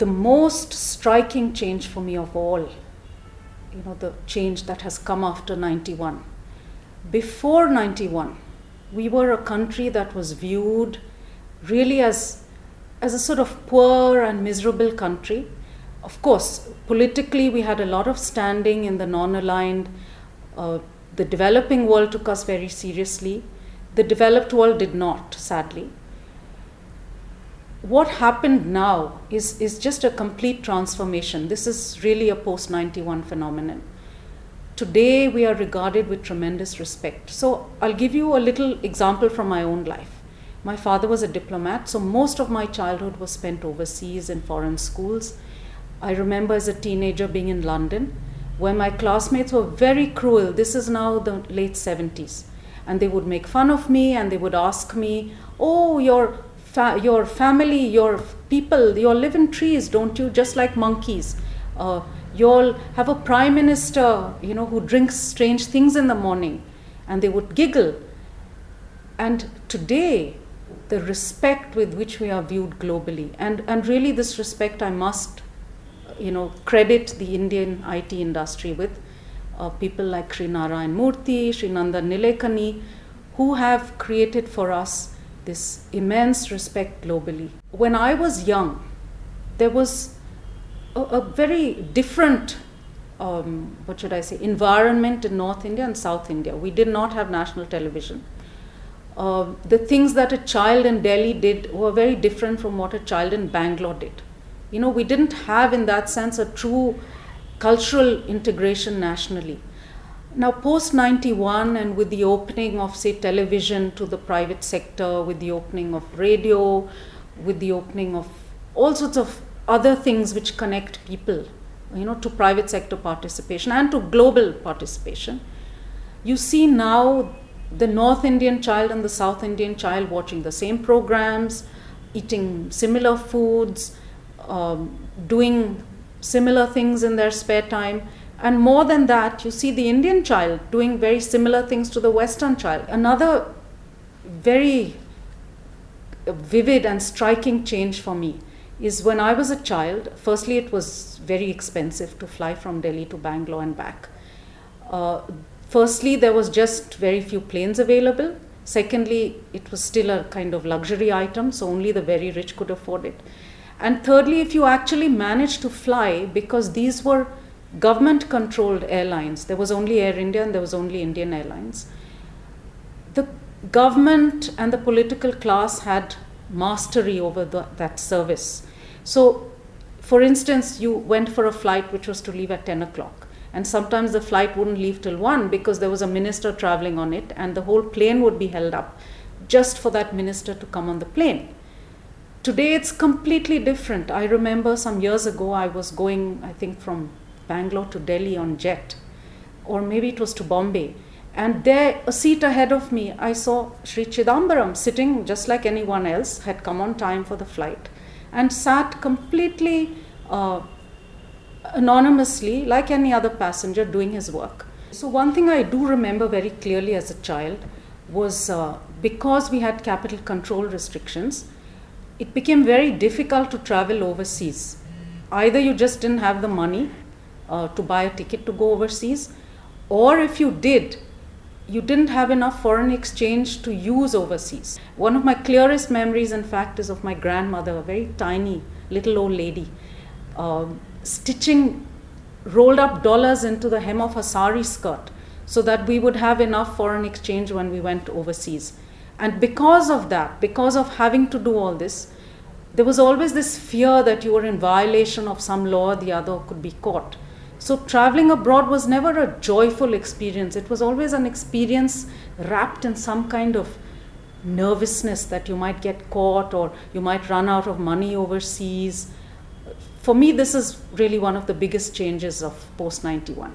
the most striking change for me of all, the change that has come after 91. Before 91, we were a country that was viewed really as a sort of poor and miserable country. Of course, politically we had a lot of standing in the non-aligned. The developing world took us very seriously. The developed world did not, sadly. What happened now is just a complete transformation. This is really a post-91 phenomenon. Today we are regarded with tremendous respect. So I'll give you a little example from my own life. My father was a diplomat, so most of my childhood was spent overseas in foreign schools. I remember as a teenager being in London, where my classmates were very cruel. This is now the late 70s. And they would make fun of me and they would ask me, oh, your family, your people, you all live in trees, don't you? Just like monkeys. You all have a prime minister, who drinks strange things in the morning. And they would giggle. And today, the respect with which we are viewed globally, and really this respect I must, credit the Indian IT industry with, people like Shri Narayan Murthy, Shri Nandan Nilekani, who have created for us this immense respect globally. When I was young, there was a very different, environment in North India and South India. We did not have national television. The things that a child in Delhi did were very different from what a child in Bangalore did. We didn't have, in that sense, a true cultural integration nationally. Now, post-91, and with the opening of, say, television to the private sector, with the opening of radio, with the opening of all sorts of other things which connect people, to private sector participation and to global participation, you see now the North Indian child and the South Indian child watching the same programs, eating similar foods, doing similar things in their spare time. And more than that, you see the Indian child doing very similar things to the Western child. Another very vivid and striking change for me is when I was a child. Firstly, it was very expensive to fly from Delhi to Bangalore and back. Firstly, there was just very few planes available. Secondly, it was still a kind of luxury item, so only the very rich could afford it. And thirdly, if you actually managed to fly, because these were government-controlled airlines, there was only Air India and there was only Indian Airlines, the government and the political class had mastery over that service. So, for instance, you went for a flight which was to leave at 10 o'clock. And sometimes the flight wouldn't leave till 1 because there was a minister traveling on it, and the whole plane would be held up just for that minister to come on the plane. Today it's completely different. I remember some years ago I was going, I think, from Bangalore to Delhi on jet, or maybe it was to Bombay. And there, a seat ahead of me, I saw Shri Chidambaram sitting just like anyone else, had come on time for the flight, and sat completely anonymously, like any other passenger, doing his work. So one thing I do remember very clearly as a child was because we had capital control restrictions, it became very difficult to travel overseas. Either you just didn't have the money to buy a ticket to go overseas, or if you did, you didn't have enough foreign exchange to use overseas. One of my clearest memories, in fact, is of my grandmother, a very tiny little old lady, stitching rolled up dollars into the hem of her sari skirt so that we would have enough foreign exchange when we went overseas. And because of that, because of having to do all this, there was always this fear that you were in violation of some law or the other, could be caught. So traveling abroad was never a joyful experience. It was always an experience wrapped in some kind of nervousness that you might get caught or you might run out of money overseas. For me, this is really one of the biggest changes of post-91.